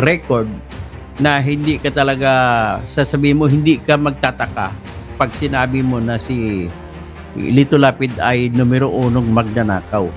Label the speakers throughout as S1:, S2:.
S1: record na hindi ka talaga, sasabihin mo, hindi ka magtataka pag sinabi mo na si Lito Lapid ay numero 1 magnanakaw.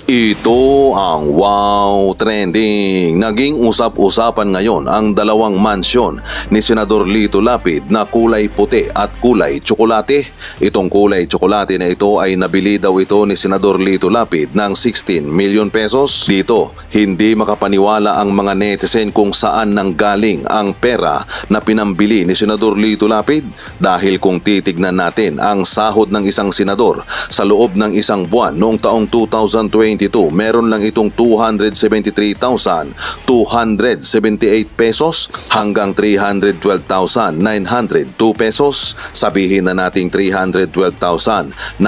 S2: Ito ang Wow Trending. Naging usap-usapan ngayon ang dalawang mansyon ni Senador Lito Lapid na kulay puti at kulay tsokolate. Itong kulay tsokolate na ito ay nabili daw ito ni Senador Lito Lapid ng 16 million pesos. Dito, hindi makapaniwala ang mga netizen kung saan nanggaling ang pera na pinambili ni Senador Lito Lapid. Dahil kung titignan natin ang sahod ng isang senador sa loob ng isang buwan noong taong 2020, meron lang itong 273,278 pesos hanggang 312,902 pesos. Sabihin na nating 312,902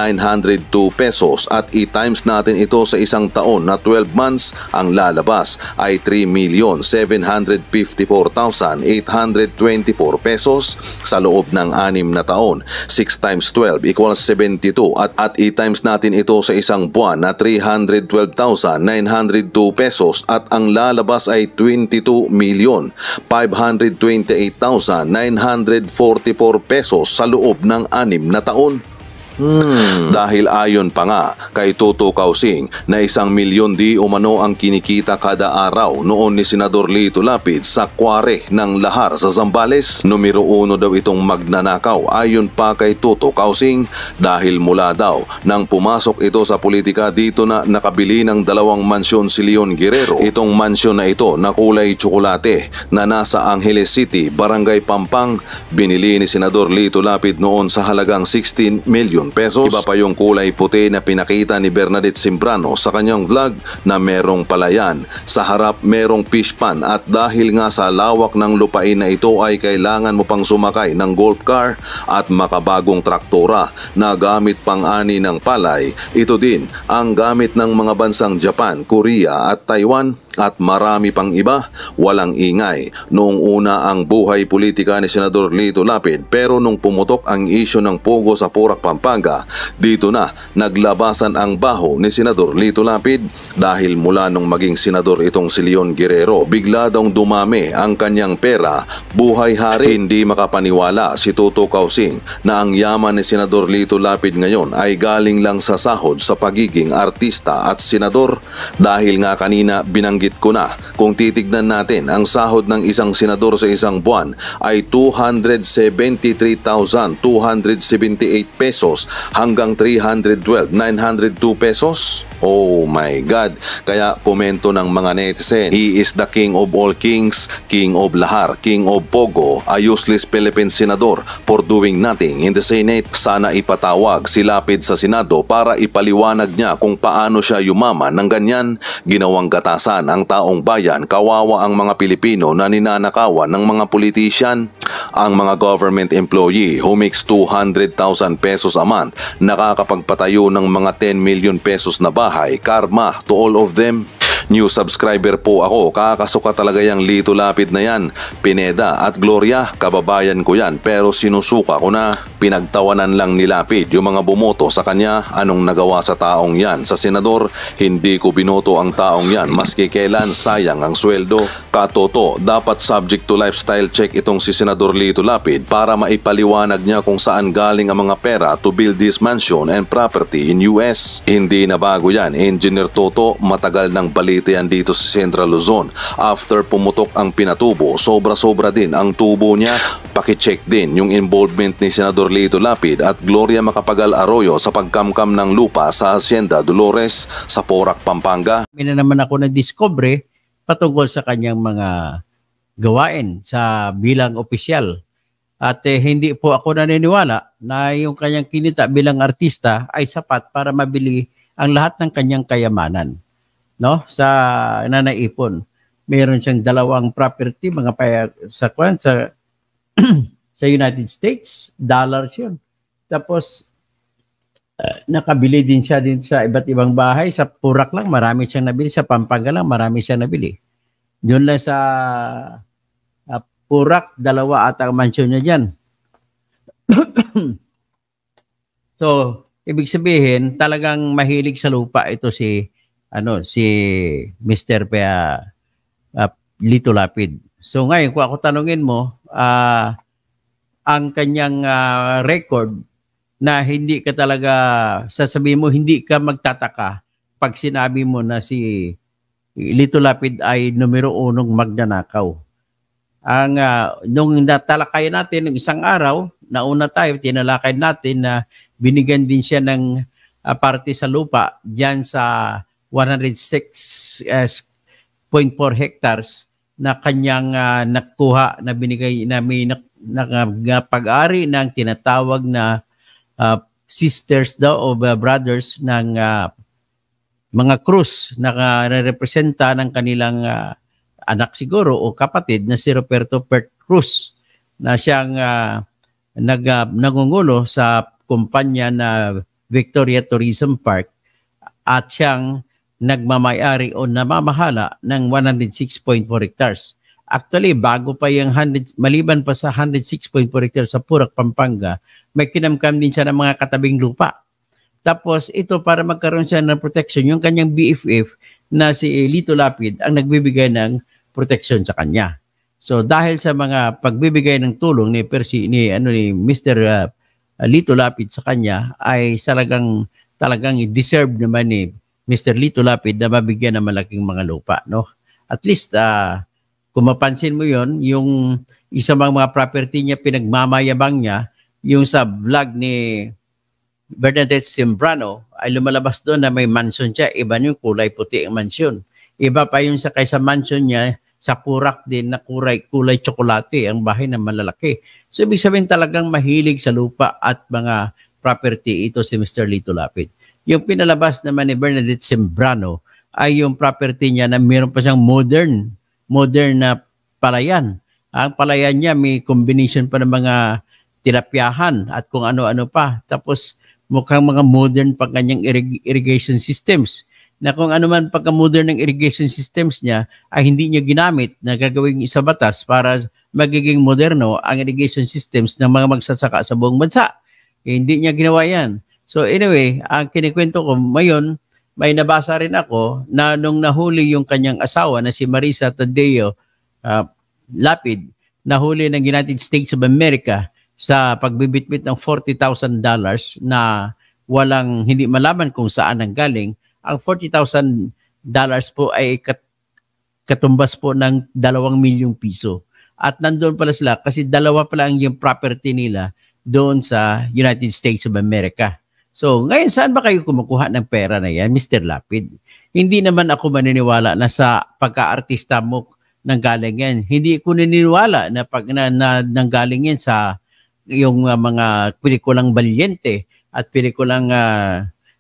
S2: pesos at i-times natin ito sa isang taon na 12 months, ang lalabas ay 3,754,824 pesos sa loob ng 6 na taon. 6 times 12 equals 72 at i-times natin ito sa isang buwan na 312,902 pesos at ang lalabas ay 22,528,944 pesos sa loob ng 6 na taon. Dahil ayon pa nga kay Toto Kausing na 1 milyon di umano ang kinikita kada araw noon ni Senador Lito Lapid sa kware ng Lahar sa Zambales. Numero 1 daw itong magnanakaw ayon pa kay Toto Kausing dahil mula daw nang pumasok ito sa politika dito na nakabili ng 2 mansyon si Leon Guerrero. Itong mansyon na ito na kulay tsokolate na nasa Angeles City, Barangay Pampang, binili ni Senador Lito Lapid noon sa halagang 16 million pesos. Iba pa yung kulay puti na pinakita ni Bernadette Simbrano sa kanyang vlog na merong palayan. Sa harap merong fish pan at dahil nga sa lawak ng lupain na ito ay kailangan mo pang sumakay ng golf car at makabagong traktora na gamit pang-ani ng palay. Ito din ang gamit ng mga bansang Japan, Korea at Taiwan at marami pang iba. Walang ingay noong una ang buhay politika ni Senador Lito Lapid, pero nung pumutok ang isyu ng Pogo sa Porac, Pampanga, dito na naglabasan ang baho ni Senador Lito Lapid dahil mula nung maging senador itong si Leon Guerrero, bigla daw dumami ang kanyang pera. Buhay hari. Hindi makapaniwala si Toto Kausing na ang yaman ni Senador Lito Lapid ngayon ay galing lang sa sahod sa pagiging artista at senador. Dahil nga kanina binanggit ko na, kung titignan natin ang sahod ng isang senador sa isang buwan ay 273,278 pesos hanggang 312,902 pesos. Oh my God! Kaya komento ng mga netizen, he is the king of all kings, king of Lahar, king of Pogo, a useless Philippine senador for doing nothing in the Senate. Sana ipatawag si Lapid sa Senado para ipaliwanag niya kung paano siya yumaman ng ganyan. Ginawang gatasan ang taong bayan, kawawa ang mga Pilipino na ninanakawan ng mga politician. Ang mga government employee who makes 200,000 pesos a month nakakapagpatayo ng mga 10 million pesos na bahay. Karma to all of them. New subscriber po ako, kakasuka talaga yung Lito Lapid na yan. Pineda at Gloria, kababayan ko yan, pero sinusuka ko na. Pinagtawanan lang ni Lapid yung mga bumoto sa kanya. Anong nagawa sa taong yan? Sa senador, hindi ko binoto ang taong yan, maski kailan, sayang ang sweldo. Katoto, dapat subject to lifestyle check itong si Senador Lito Lapid para maipaliwanag niya kung saan galing ang mga pera to build this mansion and property in US. Hindi na bago yan, Engineer Toto, matagal ng balita yan dito sa Central Luzon. After pumutok ang pinatubo, sobra-sobra din ang tubo niya. Pakicheck din yung involvement ni Senador Lito Lapid at Gloria Macapagal Arroyo sa pagkamkam ng lupa sa Hacienda Dolores sa Porac, Pampanga.
S1: May na naman ako na-discover patungkol sa kanyang mga gawain sa bilang opisyal. At hindi po ako naniniwala na yung kanyang kinita bilang artista ay sapat para mabili ang lahat ng kanyang kayamanan. No, sa nanaipon. Meron siyang 2 property, mga sa sa United States, dollars 'yun. Tapos nakabili din siya sa iba't ibang bahay. Sa Porac lang marami siyang nabili, sa Pampanga lang marami siyang nabili. Doon lang sa Porac, 2 ata ang mansion niya diyan. So, ibig sabihin, talagang mahilig sa lupa ito si Mr. Lito Lapid. So ngayon, kung ako tanungin mo, ang kanyang record na hindi ka talaga, sasabihin mo, hindi ka magtataka pag sinabi mo na si Lito Lapid ay numero 1 magnanakaw. Nung natalakayan natin ng isang araw, nauna tayo, tinalakay natin na binigyan din siya ng parte sa lupa diyan sa 106.4 hectares na kanyang nakuha, na binigay, na may pag-ari ng tinatawag na sisters daw o brothers ng mga Cruz na representa ng kanilang anak siguro o kapatid na si Roberto Pert Cruz, na siyang nangungulo sa kumpanya na Victoria Tourism Park at siyang nagmamayari o namamahala ng 106.4 hectares. Actually, bago pa yung maliban pa sa 106.4 hectares sa Purac, Pampanga, may kinamkam din siya ng mga katabing lupa. Tapos ito, para magkaroon siya ng protection, yung kanyang BFF na si Lito Lapid ang nagbibigay ng protection sa kanya. So dahil sa mga pagbibigay ng tulong ni Mr. Lito Lapid sa kanya, ay talagang deserve naman ni Mr. Lito Lapid na mabigyan ng malaking mga lupa, no? At least kung mapansin mo yon, yung isa mga property niya, pinagmamayabang niya, yung sa vlog ni Bernadette Sembrano, ay lumalabas doon na may mansion siya. Iba yung kulay puti ang mansion. Iba pa yung kaysa mansion niya, sa Purac din na kulay tsokolate ang bahay na malalaki. So ibig sabihin talagang mahilig sa lupa at mga property ito si Mr. Lito Lapid. Yung pinalabas naman ni Bernadette Sembrano ay yung property niya na mayroon pa siyang modern na palayan. Ang palayan niya may combination pa ng mga tilapyahan at kung ano-ano pa. Tapos mukhang mga modern pa kanyang irrigation systems, na kung ano man pagka-modern ng irrigation systems niya ay hindi niya ginamit na gagawing isa batas para magiging moderno ang irrigation systems ng mga magsasaka sa buong bansa. Hindi niya ginawa yan. So anyway, ang kinikwento ko ngayon, may nabasa rin ako na nung nahuli yung kanyang asawa na si Marisa Tadeo Lapid, nahuli ng United States of America sa pagbibitbit ng $40,000 na hindi malaman kung saan ang galing. Ang $40,000 po ay katumbas po ng 2 milyong piso. At nandoon pala sila kasi dalawa pala ang yung property nila doon sa United States of America. So ngayon, saan ba kayo kumukuha ng pera na yan, Mr. Lapid? Hindi naman ako maniniwala na sa pagka-artista mo nanggaling yan. Hindi ko naniniwala na nanggaling yan sa yung mga pelikulang Valiente at pelikulang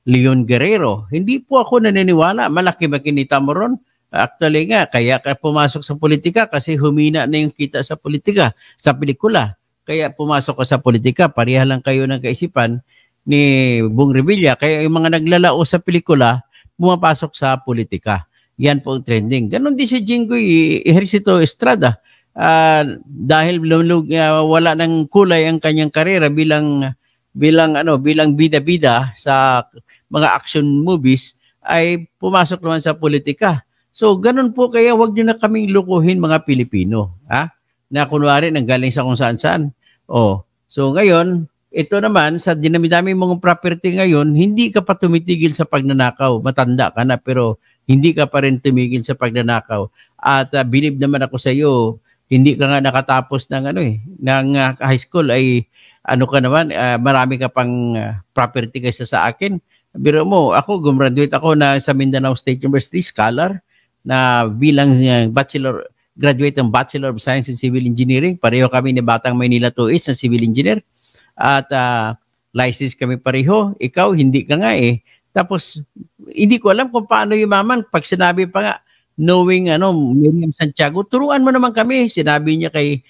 S1: Leon Guerrero. Hindi po ako naniniwala. Malaki ba kinita mo ron? Actually nga, kaya ka pumasok sa politika kasi humina na yung kita sa politika, sa pelikula. Kaya pumasok ka sa politika, pareha lang kayo ng kaisipan ni Bong Revilla. Kaya yung mga naglalao sa pelikula, pumapasok sa politika. Yan po ang trending. Ganon din si Jinggoy Ejercito Estrada. Dahil wala ng kulay ang kanyang karera bilang bida-bida sa mga action movies, ay pumasok naman sa politika. So ganun po, kaya wag niyo na kaming lukuhin mga Pilipino, na kunwari nanggaling sa kung saan-saan. So ngayon, ito naman sa dinami-dami mong property ngayon, hindi ka pa tumitigil sa pagnanakaw. Matanda ka na pero hindi ka pa rin tumigil sa pagnanakaw. At believe naman ako sa iyo, hindi ka nga nakatapos ng high school, ay marami ka pang property kaysa sa akin. Biro mo, ako gumraduate ako na sa Mindanao State University scholar na bilang graduate ng Bachelor of Science in Civil Engineering. Pareho kami ni Batang Maynila 2H na civil engineer. At license kami pareho. Ikaw, hindi ka nga eh. Tapos, hindi ko alam kung paano yumaman. Pag sinabi pa nga, knowing Miriam Santiago, turuan mo naman kami. Sinabi niya kay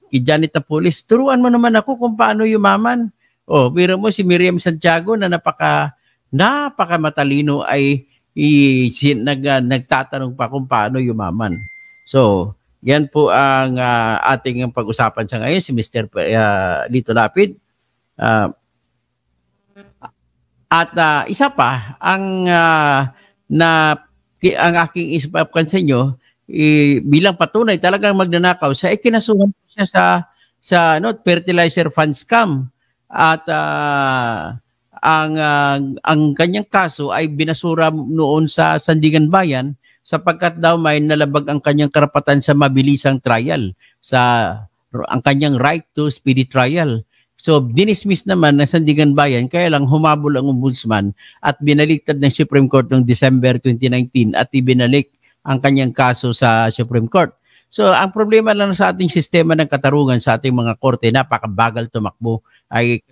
S1: Janet Napoles, turuan mo naman ako kung paano yumaman. Biro mo si Miriam Santiago na napaka matalino ay nagtatanong pa kung paano yumaman. So, yan po ang ating pag-usapan sa ngayon, si Mr. Lito Lapid. At isa pa, ang aking isapapan sa inyo, bilang patunay talagang magnanakaw siya, kinasuhan po siya sa fertilizer fund scam. At ang kanyang kaso ay binasura noon sa Sandigan Bayan sapagkat daw may nalabag ang kanyang karapatan sa mabilisang trial, ang kanyang right to speedy trial. So dinismiss naman ng Sandigan Bayan, kaya lang humabol ang ombudsman at binaliktad ng Supreme Court noong December 2019 at ibinalik ang kanyang kaso sa Supreme Court. So ang problema lang sa ating sistema ng katarungan sa ating mga korte, napakabagal tumakbo, ay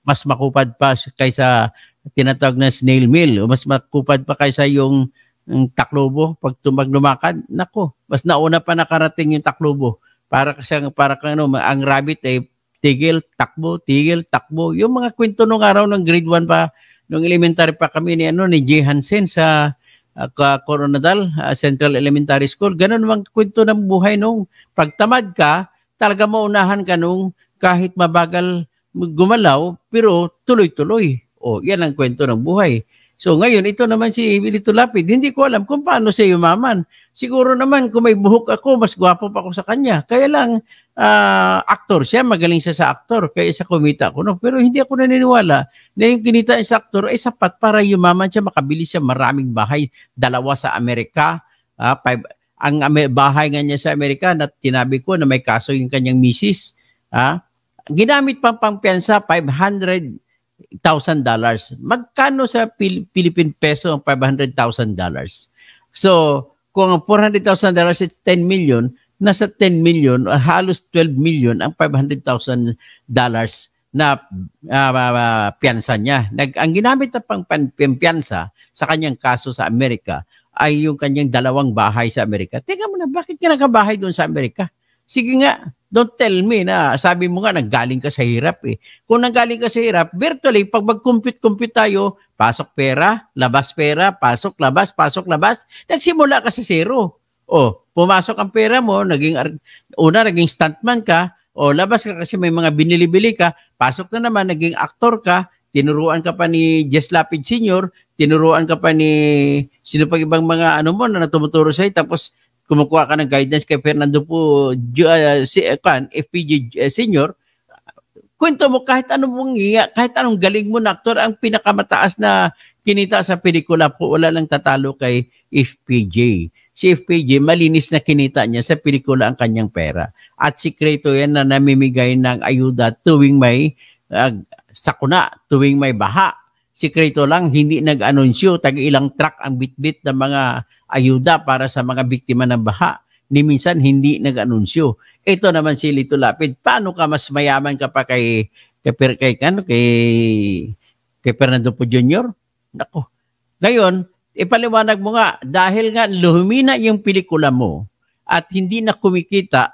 S1: mas makupad pa kaysa tinatawag na snail mail, o mas makupad pa kaysa yung taklobo pag lumakad. Nako, mas nauna pa nakarating yung taklobo. Para kang ang rabbit ay tigil, takbo. Yung mga kwento nung araw ng grade 1 pa, nung elementary pa kami ni J. Hansen sa Coronadal Central Elementary School. Ganun mga kwento ng buhay nung pagtamad ka, talaga maunahan ka nung kahit mabagal gumalaw, pero tuloy-tuloy. O, yan ang kwento ng buhay. So ngayon, ito naman si Lito Lapid, hindi ko alam kung paano siya yumaman. Siguro naman kung may buhok ako, mas gwapo pa ako sa kanya. Kaya lang, aktor siya, magaling siya sa aktor, kaya sa kumita ako. No? Pero hindi ako naniniwala na yung kinita sa aktor ay sapat para yumaman siya, makabili siya maraming bahay, 2 sa Amerika, ang bahay nga niya sa Amerika, na tinabi ko na may kaso yung kanyang misis, ginamit pang pangpiyansa, $500,000. Magkano sa Philippine peso ang $500,000? So, kung ang $400,000 is 10 million, nasa 10 million, halos 12 million ang $500,000 na piyansa niya. Ang ginamit na pang piyansa sa kanyang kaso sa Amerika ay yung kanyang 2 bahay sa Amerika. Teka mo na, bakit ka nakabahay doon sa Amerika? Sige nga, don't tell me na sabi mo nga nanggaling ka sa hirap eh. Kung nanggaling ka sa hirap, virtually pag mag-compute tayo, pasok pera, pasok, labas, nagsimula ka sa zero. O, pumasok ang pera mo, naging stuntman ka, o labas ka kasi may mga binili-bili ka, pasok na naman, naging aktor ka, tinuruan ka pa ni Jess Lapid Sr., tinuruan ka pa ni sino pa ibang mga na tumuturo sa'yo, tapos kumukuha ka ng guidance kay Fernando po FPJ Senior, kwento mo kahit anong galing mo na aktor, ang pinakamataas na kinita sa pelikula po, wala lang tatalo kay FPJ. Si FPJ, malinis na kinita niya sa pelikula ang kanyang pera. At sikreto yan na namimigay ng ayuda tuwing may sakuna, tuwing may baha. Sikreto lang, hindi nag-anunsyo, tag-ilang truck ang bitbit ng mga ayuda para sa mga biktima ng baha. Ni minsan hindi nag-anunsyo. Ito naman si Lito Lapid, paano ka mas mayaman ka pa kay Fernando po Jr.? Nako. Ngayon, ipaliwanag mo nga, dahil nga lumina yung pelikula mo at hindi na kumikita,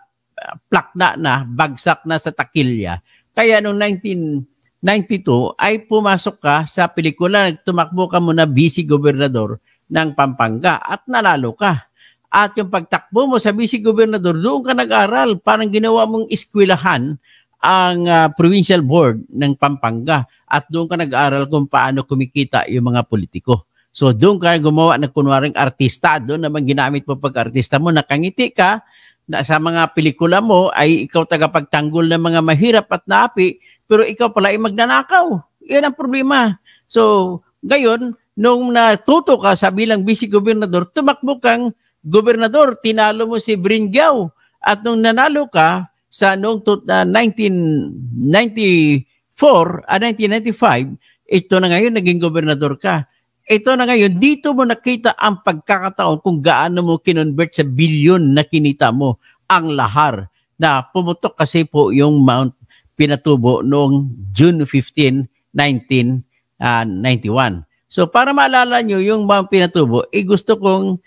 S1: plakna na, bagsak na sa takilya. Kaya noong 1992 ay pumasok ka sa pelikula, tumakbo ka muna vice gobernador ng Pampanga at nanalo ka. At yung pagtakbo mo sa vice gobernador, doon ka nag-aral, parang ginawa mong eskwelahan ang provincial board ng Pampanga at doon ka nag-aral kung paano kumikita yung mga politiko. So doon ka gumawa ng kunwaring artista, doon naman ginamit mo pag-artista mo, nakangiti ka, na sa mga pelikula mo ay ikaw tagapagtanggol ng mga mahirap at naapi, pero ikaw pala ay magnanakaw. Yan ang problema. So ngayon, nung natuto ka sa bilang vice-gobernador, tumakbo kang gobernador, tinalo mo si Bringyao. At nung nanalo ka sa noong 1995, ito na ngayon, naging gobernador ka. Ito na ngayon, dito mo nakita ang pagkakataon kung gaano mo kinonvert sa bilyon na kinita mo ang lahar na pumutok kasi po yung Mount Pinatubo noong June 15, 1991. So para maalala nyo yung Mount Pinatubo, gusto kong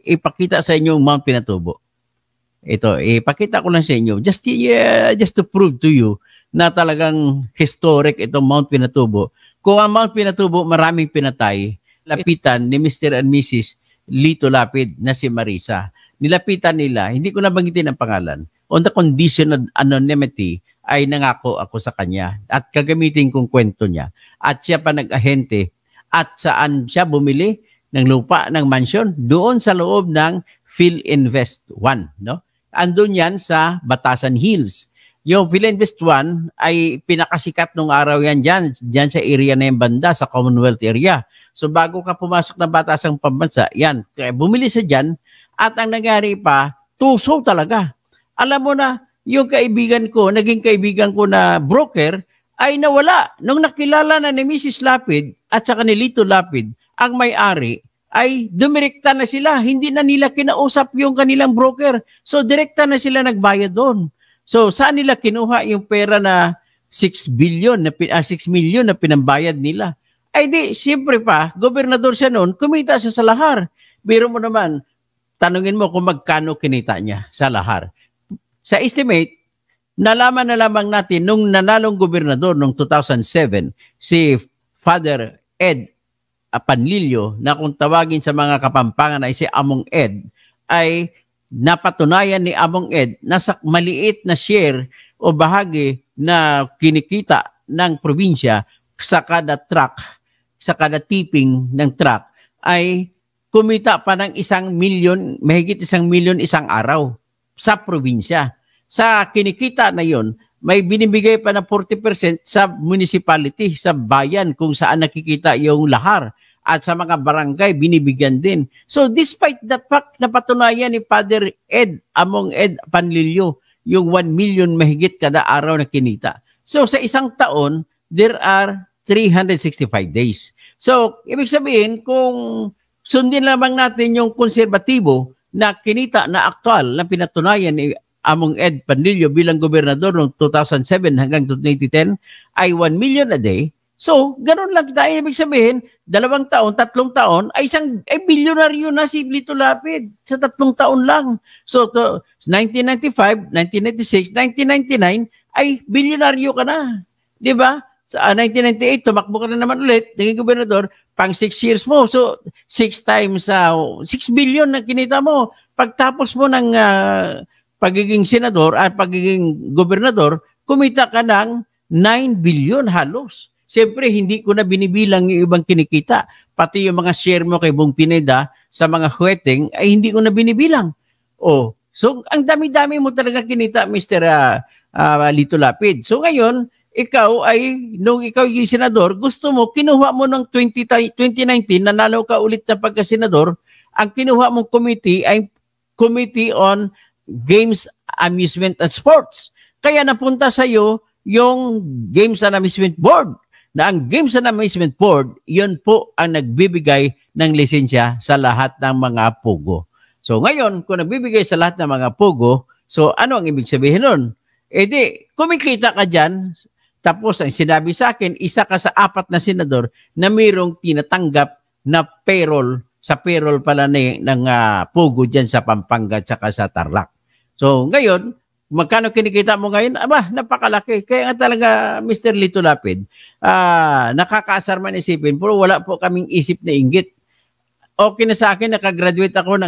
S1: ipakita sa inyo yung Mount Pinatubo. Ito, ipakita ko lang sa inyo just to prove to you na talagang historic itong Mount Pinatubo. Kung ang Mount Pinatubo maraming pinatay, lapitan ni Mr. and Mrs. Lito Lapid na si Marisa. Nilapitan nila, hindi ko nabanggitin ang pangalan, on the condition of anonymity, ay nangako ako sa kanya at gagamitin kong kwento niya. At siya pa nag-ahente at saan siya bumili? ng lupa, ng mansion, doon sa loob ng PhilInvest 1. No? Andun yan sa Batasan Hills. Yung PhilInvest 1 ay pinakasikat nung araw yan dyan sa area na yung banda, sa Commonwealth area. So bago ka pumasok ng Batasang Pambansa, yan, kaya bumili sa dyan, at ang nangyari pa, tuso talaga. Alam mo na, yung kaibigan ko, naging kaibigan ko na broker, ay nawala. Nung nakilala na ni Mrs. Lapid at saka ni Lito Lapid, ang may-ari, ay dumirekta na sila. Hindi na nila kinausap yung kanilang broker. So direkta na sila nagbayad doon. So saan nila kinuha yung pera na 6 million na pinambayad nila? Ay di, siyempre pa, gobernador siya noon, kumita siya sa lahar. Biro mo naman, tanungin mo kung magkano kinita niya sa lahar. Sa estimate, nalaman na lamang natin nung nanalong gobernador noong 2007, si Father Ed Panlilio, na kung tawagin sa mga Kapampangan ay si Among Ed, ay napatunayan ni Among Ed na sa maliit na share o bahagi na kinikita ng probinsya sa kada truck, sa kada tipping ng truck, ay kumita pa ng 1 milyon, mahigit 1 milyon isang araw sa probinsya. Sa kinikita na yon, may binibigay pa na 40% sa municipality, sa bayan kung saan nakikita yung lahar. At sa mga barangay, binibigyan din. So despite the fact na patunayan ni Father Ed, Among Ed Panlilio, yung 1 million mahigit kada araw na kinita. So sa isang taon, there are 365 days. So ibig sabihin, kung sundin lamang natin yung konserbatibo na kinita na aktual na pinatunayan ni Among Ed Panlilio bilang gobernador noong 2007 hanggang 2010 ay 1 million a day. So, ganun lang tayo. Ibig sabihin, 2 taon, 3 taon, ay bilyonaryo na si Lito Lapid sa 3 taon lang. So, 1995, 1996, 1999, ay bilyonaryo ka na. Di ba? Sa 1998, tumakbo ka na naman ulit, naging gobernador, pang 6 years mo. So, 6 times, 6 billion na kinita mo. Pagtapos mo ng pagiging senador at pagiging gobernador, kumita ka ng 9 billion halos. Siyempre, hindi ko na binibilang yung ibang kinikita. Pati yung mga share mo kay Bong Pineda sa mga huweteng ay hindi ko na binibilang. Oh, so ang dami-dami mo talaga kinita, Mr. Lito Lapid. So ngayon, ikaw ay, nung ikaw yung senador, gusto mo, kinuha mo ng 2019, nanalo ka ulit na pagka-senador, ang kinuha mong committee ay Committee on Games, Amusement and Sports. Kaya napunta sa iyo yung Games and Amusement Board. Na ang Games and Amusement Board, yun po ang nagbibigay ng lisensya sa lahat ng mga pugo. So ngayon, kung nagbibigay sa lahat ng mga pugo, so ano ang ibig sabihin nun? E di, kumikita ka dyan, tapos ang sinabi sa akin, isa ka sa 4 na senador na mayroong tinatanggap na payroll, sa payroll pala ng pugo dyan sa Pampanga at saka sa Tarlac. So ngayon, magkano kinikita mo ngayon? Aba, napakalaki. Kaya nga talaga, Mr. Lito Lapid, nakakaasar man isipin, pero wala po kaming isip na inggit. Okay na sa akin, nakagraduate ako ng